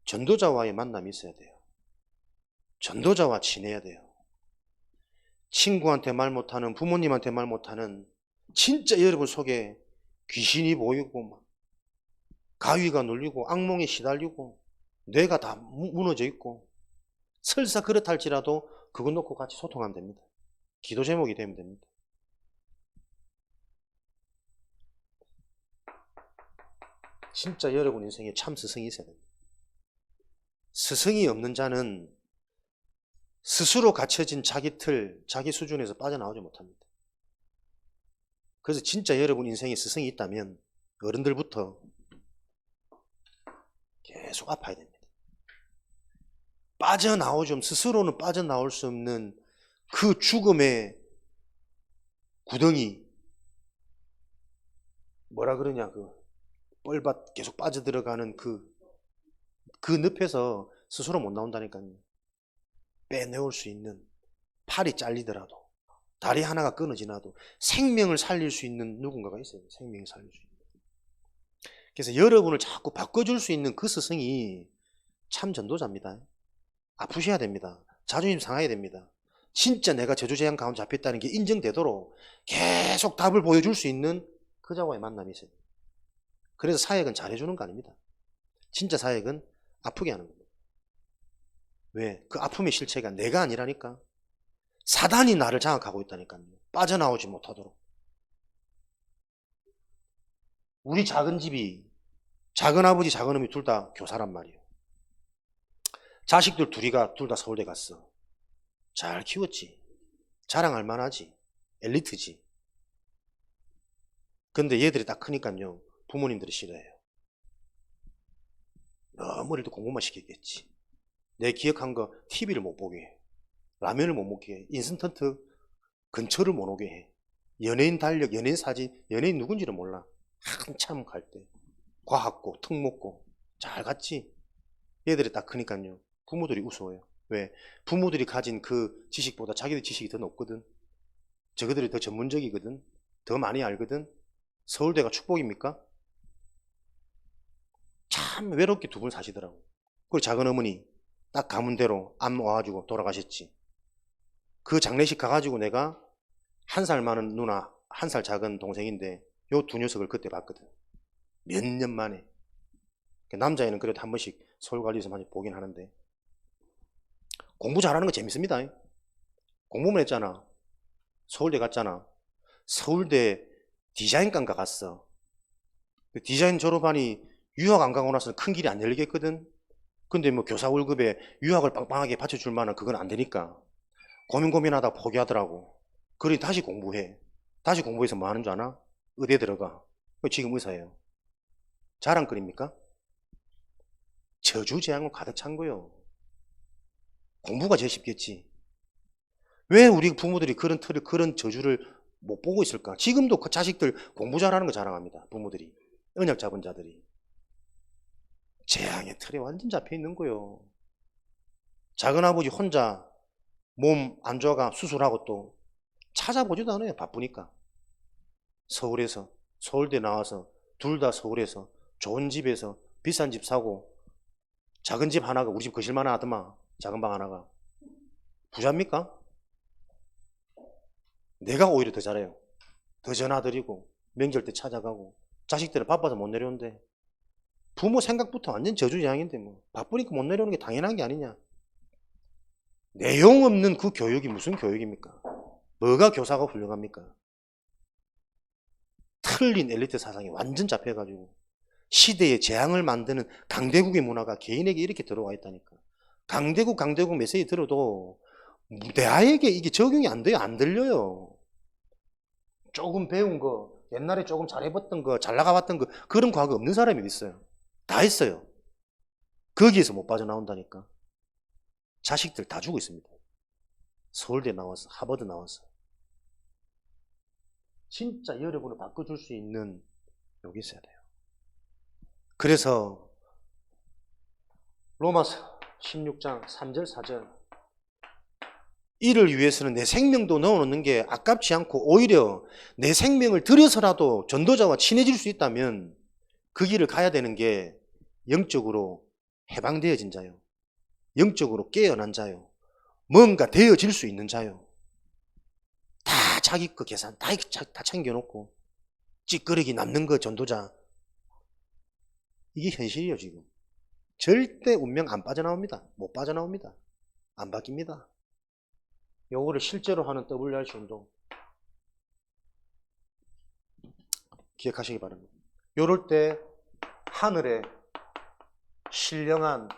전도자와의 만남이 있어야 돼요. 전도자와 친해야 돼요. 친구한테 말 못하는, 부모님한테 말 못하는, 진짜 여러분 속에 귀신이 보이고 막 가위가 눌리고 악몽에 시달리고 뇌가 다 무너져 있고 설사 그렇할지라도 그거 놓고 같이 소통하면 됩니다. 기도 제목이 되면 됩니다. 진짜 여러분 인생에 참 스승이 있어야 됩니다. 스승이 없는 자는 스스로 갖춰진 자기 틀, 자기 수준에서 빠져나오지 못합니다. 그래서 진짜 여러분 인생에 스승이 있다면 어른들부터 계속 아파야 됩니다. 빠져나오죠. 스스로는 빠져나올 수 없는 그 죽음의 구덩이, 뭐라 그러냐, 그 뻘밭 계속 빠져들어가는 그 늪에서 스스로 못 나온다니까요. 빼내올 수 있는, 팔이 잘리더라도 다리 하나가 끊어지나도 생명을 살릴 수 있는 누군가가 있어요. 생명을 살릴 수 있는. 그래서 여러분을 자꾸 바꿔줄 수 있는 그 스승이 참 전도자입니다. 아프셔야 됩니다. 자존심 상해야 됩니다. 진짜 내가 저주재앙 가운데 잡혔다는 게 인정되도록 계속 답을 보여줄 수 있는 그자와의 만남이 있어요. 그래서 사역은 잘해주는 거 아닙니다. 진짜 사역은 아프게 하는 겁니다. 왜? 그 아픔의 실체가 내가 아니라니까. 사단이 나를 장악하고 있다니까요. 빠져나오지 못하도록. 우리 작은 집이, 작은 아버지, 작은 어머니 둘 다 교사란 말이에요. 자식들 둘 다 서울대 갔어. 잘 키웠지. 자랑할 만하지. 엘리트지. 근데 얘들이 딱 크니까요, 부모님들이 싫어해요. 너무 어릴 때 공부만 시켰겠지. 내 기억한 거 TV를 못 보게 해. 라면을 못 먹게 해. 인스턴트 근처를 못 오게 해. 연예인 달력, 연예인 사진, 연예인 누군지를 몰라. 한참 갈 때. 과학고, 특목고. 잘 갔지. 얘들이 딱 크니까요, 부모들이 우스워요. 왜? 부모들이 가진 그 지식보다 자기들 지식이 더 높거든. 저그들이 더 전문적이거든. 더 많이 알거든. 서울대가 축복입니까? 참 외롭게 두 분 사시더라고. 그리고 작은 어머니 딱 가문대로 암 와가지고 돌아가셨지. 그 장례식 가가지고 내가 1살 많은 누나, 1살 작은 동생인데 요 두 녀석을 그때 봤거든. 몇 년 만에. 남자애는 그래도 한 번씩 서울관리에서 많이 보긴 하는데, 공부 잘하는 거 재밌습니다. 공부만 했잖아. 서울대 갔잖아. 서울대 디자인과인가 갔어. 디자인 졸업하니 유학 안 가고 나서는 큰 길이 안 열리겠거든. 근데 뭐 교사 월급에 유학을 빵빵하게 받쳐줄 만한 그건 안 되니까 고민하다 포기하더라고. 그러니 다시 공부해. 다시 공부해서 뭐 하는 줄 아나? 의대 들어가. 지금 의사예요. 자랑거리입니까? 저주재앙은 가득 찬 거요. 공부가 제일 쉽겠지. 왜 우리 부모들이 그런 틀을, 그런 저주를 못 보고 있을까? 지금도 그 자식들 공부 잘하는 거 자랑합니다. 부모들이. 언약 잡은 자들이. 재앙의 틀에 완전 잡혀 있는 거요. 작은아버지 혼자 몸 안 좋아가 수술하고 또 찾아보지도 않아요. 바쁘니까. 서울에서, 서울대 나와서 둘 다 서울에서 좋은 집에서 비싼 집 사고, 작은 집 하나가 우리 집 거실만 하더만. 작은 방 하나가. 부자입니까? 내가 오히려 더 잘해요. 더 전화드리고 명절 때 찾아가고. 자식들은 바빠서 못 내려오는데 부모 생각부터 완전 저주재앙인데 뭐 바쁘니까 못 내려오는 게 당연한 게 아니냐. 내용 없는 그 교육이 무슨 교육입니까? 뭐가 교사가 훌륭합니까? 틀린 엘리트 사상이 완전 잡혀가지고 시대의 재앙을 만드는 강대국의 문화가 개인에게 이렇게 들어와 있다니까. 강대국 메시지 들어도 내 아이에게 이게 적용이 안 돼요. 안 들려요. 조금 배운 거, 옛날에 조금 잘해봤던 거, 잘 나가봤던 거, 그런 과거 없는 사람이 어디 있어요? 다 했어요. 거기에서 못 빠져나온다니까. 자식들 다 죽고 있습니다. 서울대 나와서, 하버드 나와서. 진짜 여러분을 바꿔줄 수 있는 여기 있어야 돼요. 그래서 로마서 16장 3절 4절 이를 위해서는 내 생명도 넣어놓는 게 아깝지 않고 오히려 내 생명을 들여서라도 전도자와 친해질 수 있다면 그 길을 가야 되는 게 영적으로 해방되어진 자요. 영적으로 깨어난 자요. 뭔가 되어질 수 있는 자요. 다 자기 거 계산 다 챙겨놓고 찌끄러기 남는 거 전도자. 이게 현실이에요 지금. 절대 운명 안 빠져나옵니다. 못 빠져나옵니다. 안 바뀝니다. 요거를 실제로 하는 WRC 운동 기억하시기 바랍니다. 요럴 때 하늘에 신령한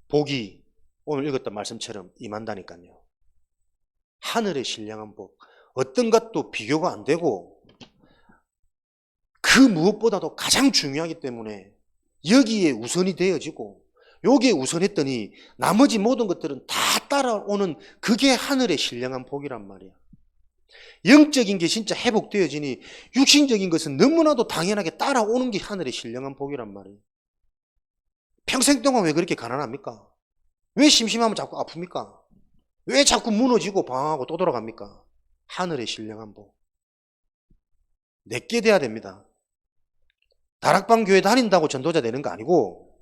복이 오늘 읽었던 말씀처럼 임한다니까요. 하늘의 신령한 복. 어떤 것도 비교가 안 되고 그 무엇보다도 가장 중요하기 때문에 여기에 우선이 되어지고 여기에 우선했더니 나머지 모든 것들은 다 따라오는 그게 하늘의 신령한 복이란 말이야. 영적인 게 진짜 회복되어지니 육신적인 것은 너무나도 당연하게 따라오는 게 하늘의 신령한 복이란 말이에요. 평생 동안 왜 그렇게 가난합니까? 왜 심심하면 자꾸 아픕니까? 왜 자꾸 무너지고 방황하고 또 돌아갑니까? 하늘의 신령한 복. 내게 돼야 됩니다. 다락방 교회 다닌다고 전도자 되는 거 아니고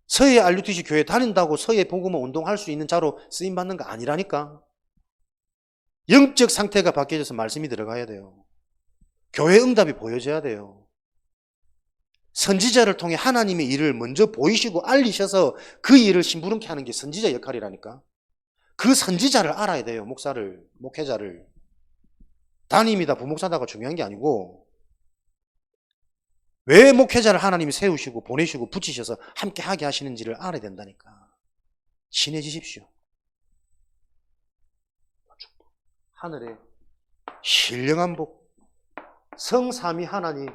서해 RUTC 교회 다닌다고 서해 복음화 운동할 수 있는 자로 쓰임받는 거 아니라니까. 영적 상태가 바뀌어져서 말씀이 들어가야 돼요. 교회 응답이 보여져야 돼요. 선지자를 통해 하나님의 일을 먼저 보이시고 알리셔서 그 일을 심부름케 하는 게 선지자 역할이라니까. 그 선지자를 알아야 돼요. 목사를, 목회자를. 담임이다 부목사다가 중요한 게 아니고 왜 목회자를 하나님이 세우시고 보내시고 붙이셔서 함께 하게 하시는지를 알아야 된다니까. 친해지십시오. 하늘의 신령한 복. 성삼위 하나님.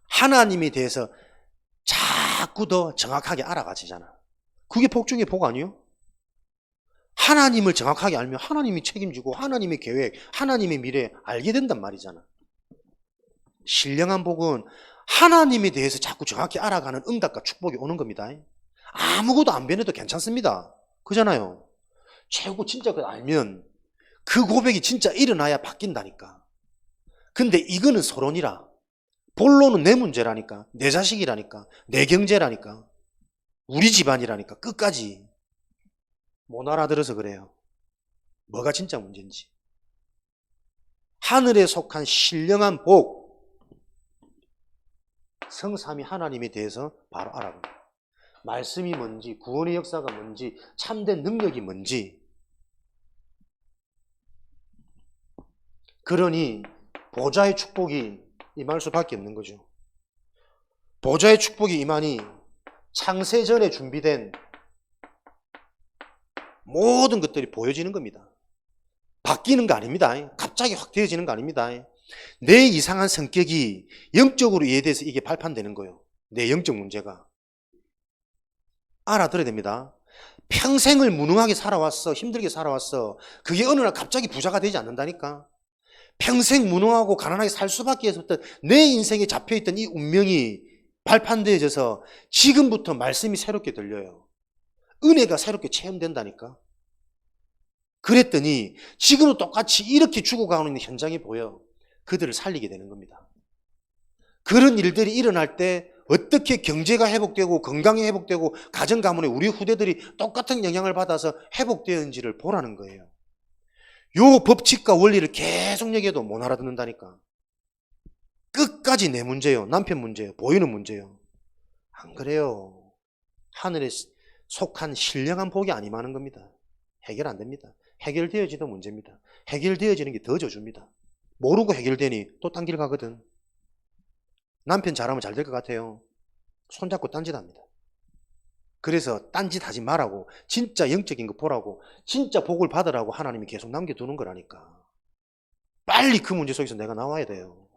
하나님에 대해서 자꾸 더 정확하게 알아가지잖아. 그게 복 중에 복 아니에요? 하나님을 정확하게 알면 하나님이 책임지고 하나님의 계획, 하나님의 미래 알게 된단 말이잖아. 신령한 복은 하나님에 대해서 자꾸 정확히 알아가는 응답과 축복이 오는 겁니다. 아무것도 안 변해도 괜찮습니다. 그잖아요. 최고 진짜 그걸 알면 그 고백이 진짜 일어나야 바뀐다니까. 근데 이거는 서론이라. 본론은 내 문제라니까. 내 자식이라니까. 내 경제라니까. 우리 집안이라니까. 끝까지 못 알아들어서 그래요. 뭐가 진짜 문제인지. 하늘에 속한 신령한 복. 성삼위 하나님에 대해서 바로 알아봅니다. 말씀이 뭔지, 구원의 역사가 뭔지, 참된 능력이 뭔지. 그러니 보좌의 축복이 임할 수밖에 없는 거죠. 보좌의 축복이 임하니 창세전에 준비된 모든 것들이 보여지는 겁니다. 바뀌는 거 아닙니다. 갑자기 확 되어지는 거 아닙니다. 내 이상한 성격이 영적으로 이해돼서 이게 발판되는 거예요. 내 영적 문제가. 알아들어야 됩니다. 평생을 무능하게 살아왔어. 힘들게 살아왔어. 그게 어느 날 갑자기 부자가 되지 않는다니까. 평생 무능하고 가난하게 살 수밖에 없었던 내 인생에 잡혀있던 이 운명이 발판되어져서 지금부터 말씀이 새롭게 들려요. 은혜가 새롭게 체험된다니까. 그랬더니 지금도 똑같이 이렇게 죽어가는 현장이 보여. 그들을 살리게 되는 겁니다. 그런 일들이 일어날 때 어떻게 경제가 회복되고 건강이 회복되고 가정 가문에 우리 후대들이 똑같은 영향을 받아서 회복되었는지를 보라는 거예요. 요 법칙과 원리를 계속 얘기해도 못 알아듣는다니까. 끝까지 내 문제요. 남편 문제요. 보이는 문제요. 안 그래요. 하늘에 속한 신령한 복이 안 임하는 겁니다. 해결 안 됩니다. 해결되어지도 문제입니다. 해결되어지는 게 더 저주입니다. 모르고 해결되니 또 딴 길 가거든. 남편 잘하면 잘 될 것 같아요. 손잡고 딴짓합니다. 그래서 딴짓 하지 말라고, 진짜 영적인 거 보라고, 진짜 복을 받으라고 하나님이 계속 남겨두는 거라니까. 빨리 그 문제 속에서 내가 나와야 돼요.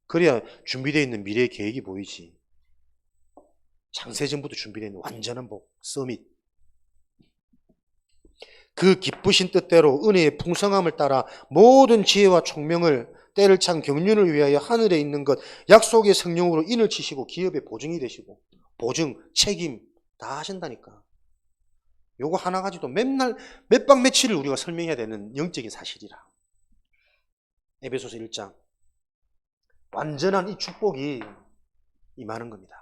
그래야 준비되어 있는 미래의 계획이 보이지. 창세전부터 준비되어 있는 완전한 복, 서밋. 그 기쁘신 뜻대로 은혜의 풍성함을 따라 모든 지혜와 총명을 때를 찬 경륜을 위하여 하늘에 있는 것 약속의 성령으로 인을 치시고 기업의 보증이 되시고 보증, 책임 다 하신다니까. 요거 하나 가지고 맨날 몇 박 며칠을 우리가 설명해야 되는 영적인 사실이라. 에베소서 1장. 완전한 이 축복이 임하는 겁니다.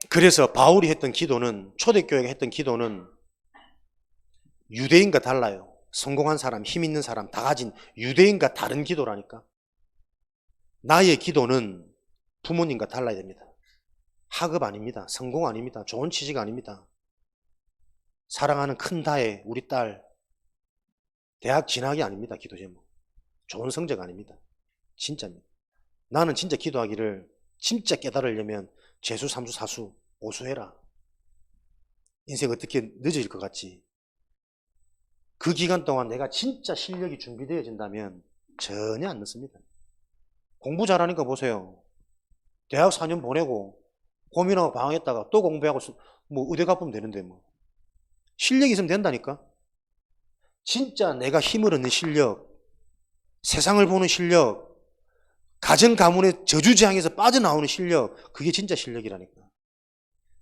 그래서 바울이 했던 기도는, 초대교회가 했던 기도는 유대인과 달라요. 성공한 사람, 힘 있는 사람, 다 가진 유대인과 다른 기도라니까. 나의 기도는 부모님과 달라야 됩니다. 학업 아닙니다. 성공 아닙니다. 좋은 취직 아닙니다. 사랑하는 큰 다혜, 우리 딸, 대학 진학이 아닙니다. 기도 제목. 좋은 성적 아닙니다. 진짜입니다. 나는 진짜 기도하기를 진짜 깨달으려면 재수, 삼수, 사수, 오수해라. 인생 어떻게 늦어질 것 같지? 그 기간 동안 내가 진짜 실력이 준비되어진다면 전혀 안 늦습니다. 공부 잘하니까 보세요. 대학 4년 보내고 고민하고 방황했다가 또 공부하고 뭐 의대 가보면 되는데 뭐. 실력이 있으면 된다니까. 진짜 내가 힘을 얻는 실력, 세상을 보는 실력, 가정 가문의 저주재앙에서 빠져나오는 실력, 그게 진짜 실력이라니까.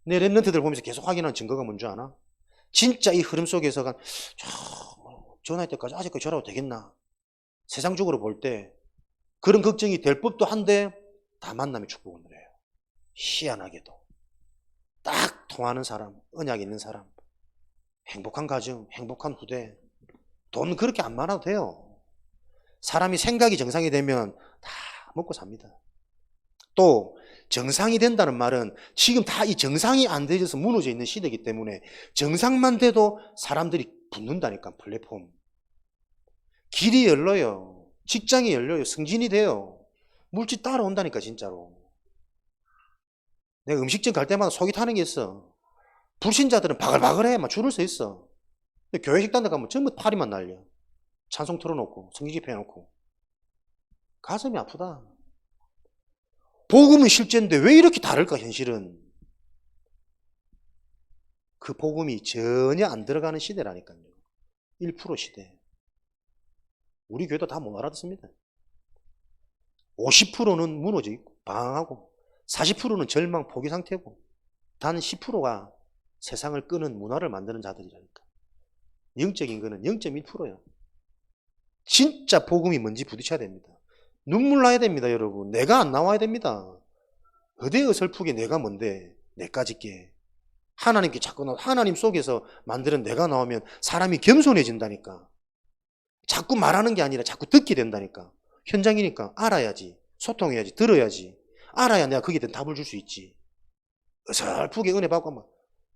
내 랩런트들 보면서 계속 확인하는 증거가 뭔지 아나? 진짜 이 흐름 속에서가 전화할 때까지 아직까지 저라고 되겠나? 세상적으로 볼 때 그런 걱정이 될 법도 한데 다 만남의 축복을 누려요. 희한하게도 딱 통하는 사람, 언약 있는 사람, 행복한 가정, 행복한 후대, 돈 그렇게 안 많아도 돼요. 사람이 생각이 정상이 되면 다 먹고 삽니다. 또 정상이 된다는 말은 지금 다 이 정상이 안 되어서 무너져 있는 시대이기 때문에 정상만 돼도 사람들이 붙는다니까. 플랫폼 길이 열려요. 직장이 열려요. 승진이 돼요. 물질 따라온다니까 진짜로. 내가 음식점 갈 때마다 속이 타는 게 있어. 불신자들은 바글바글해. 막 줄을 서 있어. 근데 교회 식당 데 가면 전부 파리만 날려. 찬송 틀어놓고 성경 집회 해놓고. 가슴이 아프다. 복음은 실제인데 왜 이렇게 다를까 현실은. 그 복음이 전혀 안 들어가는 시대라니까요. 1% 시대. 우리 교회도 다 못 알아듣습니다. 50%는 무너져 있고 방황하고 40%는 절망 포기 상태고 단 10%가 세상을 끄는 문화를 만드는 자들이라니까. 영적인 거는 0.1%예요. 진짜 복음이 뭔지 부딪혀야 됩니다. 눈물 나야 됩니다, 여러분. 내가 안 나와야 됩니다. 어디 어설프게 내가 뭔데, 내까지 게. 하나님께 자꾸 하나님 속에서 만드는 내가 나오면 사람이 겸손해진다니까. 자꾸 말하는 게 아니라 자꾸 듣게 된다니까. 현장이니까 알아야지, 소통해야지, 들어야지. 알아야 내가 거기에 대한 답을 줄 수 있지. 어설프게 은혜 받고 막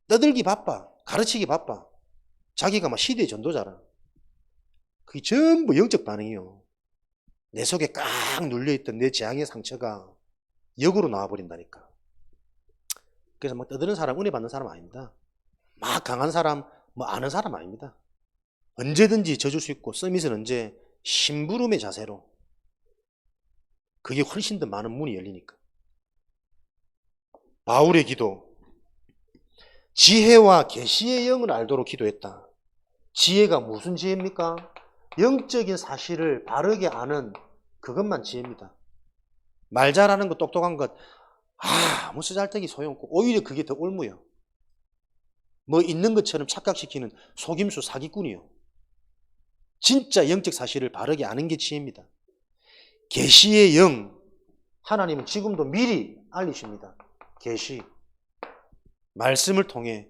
떠들기 바빠, 가르치기 바빠. 자기가 막 시대의 전도자라. 그게 전부 영적 반응이요. 내 속에 꽉 눌려있던 내 재앙의 상처가 역으로 나와버린다니까. 그래서 막 떠드는 사람, 은혜 받는 사람 아닙니다. 막 강한 사람, 뭐 아는 사람 아닙니다. 언제든지 져줄 수 있고, 서밋은 언제 심부름의 자세로. 그게 훨씬 더 많은 문이 열리니까. 바울의 기도. 지혜와 계시의 영을 알도록 기도했다. 지혜가 무슨 지혜입니까? 영적인 사실을 바르게 아는 그것만 지혜입니다. 말 잘하는 것, 똑똑한 것, 아무 쓰잘데기 소용없고 오히려 그게 더 올무요. 뭐 있는 것처럼 착각시키는 속임수 사기꾼이요. 진짜 영적 사실을 바르게 아는 게 지혜입니다. 계시의 영, 하나님은 지금도 미리 알리십니다. 계시, 말씀을 통해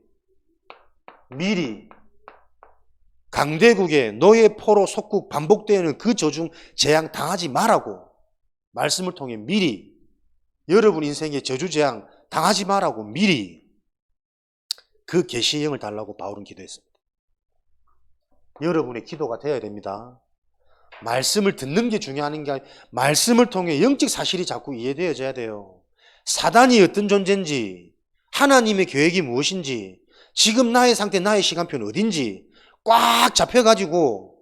미리 강대국의 노예 포로 속국 반복되는 그 저중 재앙 당하지 말라고 말씀을 통해 미리 여러분 인생의 저주 재앙 당하지 말라고 미리 그 계시의 영을 달라고 바울은 기도했습니다. 여러분의 기도가 되어야 됩니다. 말씀을 듣는 게 중요한 게 아니라 말씀을 통해 영적 사실이 자꾸 이해되어져야 돼요. 사단이 어떤 존재인지, 하나님의 계획이 무엇인지, 지금 나의 상태, 나의 시간표는 어딘지 꽉 잡혀가지고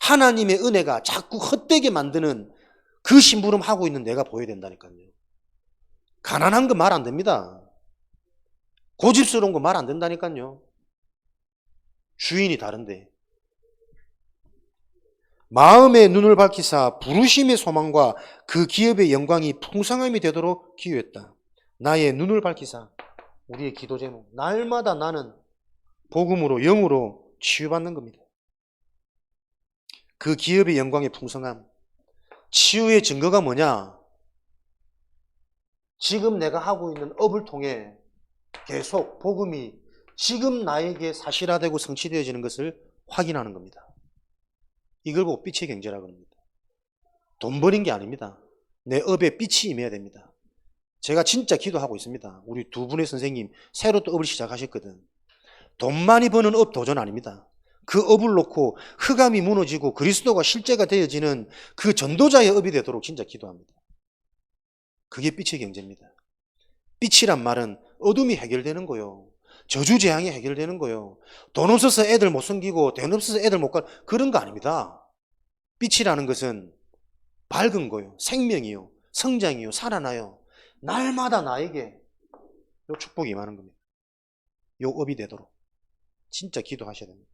하나님의 은혜가 자꾸 헛되게 만드는 그 심부름 하고 있는 내가 보여야 된다니까요. 가난한 거 말 안 됩니다. 고집스러운 거 말 안 된다니까요. 주인이 다른데. 마음의 눈을 밝히사 부르심의 소망과 그 기업의 영광이 풍성함이 되도록 기유했다. 나의 눈을 밝히사. 우리의 기도 제목. 날마다 나는 복음으로 영으로 치유받는 겁니다. 그 기업의 영광의 풍성함. 치유의 증거가 뭐냐? 지금 내가 하고 있는 업을 통해 계속 복음이 지금 나에게 사실화되고 성취되어지는 것을 확인하는 겁니다. 이걸 보고 빛의 경제라고 합니다. 돈 버린 게 아닙니다. 내 업에 빛이 임해야 됩니다. 제가 진짜 기도하고 있습니다. 우리 두 분의 선생님 새로 또 업을 시작하셨거든. 돈 많이 버는 업 도전 아닙니다. 그 업을 놓고 흑암이 무너지고 그리스도가 실제가 되어지는 그 전도자의 업이 되도록 진짜 기도합니다. 그게 빛의 경제입니다. 빛이란 말은 어둠이 해결되는 거요. 저주재앙이 해결되는 거요. 돈 없어서 애들 못 섬기고 돈 없어서 애들 못 가 그런 거 아닙니다. 빛이라는 것은 밝은 거요. 생명이요. 성장이요. 살아나요. 날마다 나에게 요 축복이 임하는 겁니다. 요 업이 되도록 진짜 기도하셔야 됩니다.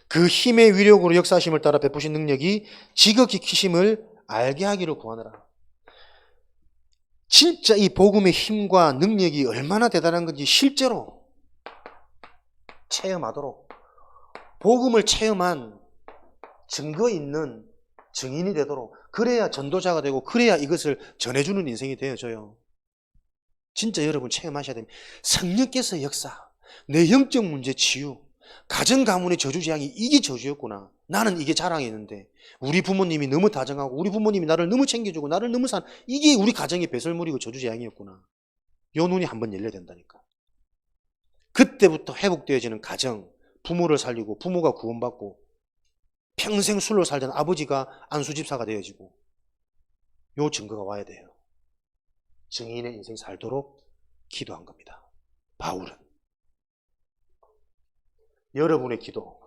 그 힘의 위력으로 역사하심을 따라 베푸신 능력이 지극히 크심을 알게 하기를 구하노라. 진짜 이 복음의 힘과 능력이 얼마나 대단한 건지 실제로 체험하도록 복음을 체험한 증거 있는 증인이 되도록 그래야 전도자가 되고 그래야 이것을 전해주는 인생이 되어져요. 진짜 여러분 체험하셔야 됩니다. 성령께서 역사, 내 영적 문제 치유, 가정 가문의 저주재앙이 이게 저주였구나. 나는 이게 자랑했는데 우리 부모님이 너무 다정하고 우리 부모님이 나를 너무 챙겨주고 나를 너무 이게 우리 가정의 배설물이고 저주재앙이었구나. 요 눈이 한번 열려야 된다니까. 그때부터 회복되어지는 가정, 부모를 살리고 부모가 구원받고 평생 술로 살던 아버지가 안수집사가 되어지고 요 증거가 와야 돼요. 증인의 인생 살도록 기도한 겁니다. 바울은. 여러분의 기도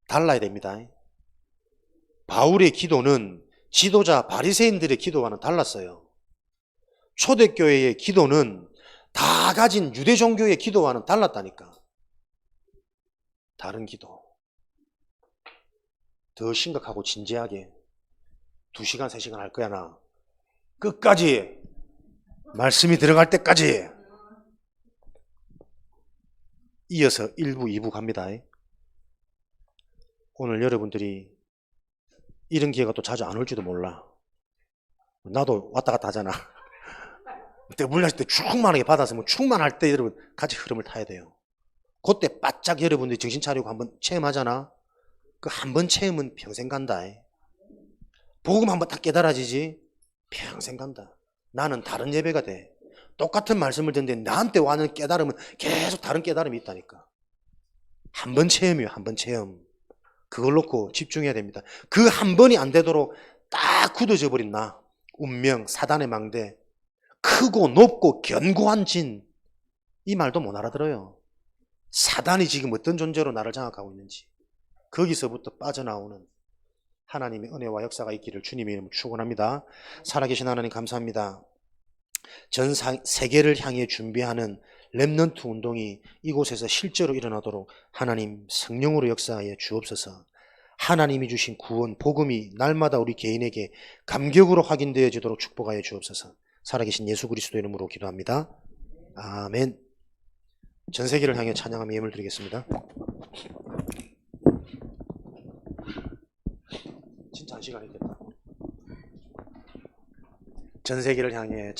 달라야 됩니다. 바울의 기도는 지도자 바리새인들의 기도와는 달랐어요. 초대교회의 기도는 다 가진 유대 종교의 기도와는 달랐다니까. 다른 기도. 더 심각하고 진지하게 2시간, 3시간 할 거야 나. 끝까지 말씀이 들어갈 때까지. 이어서 1부, 2부 갑니다. 오늘 여러분들이 이런 기회가 또 자주 안 올지도 몰라. 나도 왔다 갔다 하잖아. 그때 물렸을 때 충만하게 받았으면 충만할 때 여러분 같이 흐름을 타야 돼요. 그때 바짝 여러분들이 정신 차리고 한번 체험하잖아. 그 한 번 체험은 평생 간다. 복음 한번 딱 깨달아지지 평생 간다. 나는 다른 예배가 돼. 똑같은 말씀을 듣는데 나한테 와는 깨달음은 계속 다른 깨달음이 있다니까. 한 번 체험이에요. 한 번 체험. 그걸 놓고 집중해야 됩니다. 그 한 번이 안 되도록 딱 굳어져 버린 나. 운명, 사단의 망대. 크고 높고 견고한 진. 이 말도 못 알아들어요. 사단이 지금 어떤 존재로 나를 장악하고 있는지. 거기서부터 빠져나오는 하나님의 은혜와 역사가 있기를 주님의 이름으로 축원합니다. 살아계신 하나님 감사합니다. 전 세계를 향해 준비하는 렘넌트 운동이 이곳에서 실제로 일어나도록 하나님 성령으로 역사하여 주옵소서. 하나님이 주신 구원, 복음이 날마다 우리 개인에게 감격으로 확인되어지도록 축복하여 주옵소서. 살아계신 예수 그리스도 이름으로 기도합니다. 아멘. 전 세계를 향해 찬양하며 예물 드리겠습니다. 진짜 한 시간 있겠다. 전 세계를 향해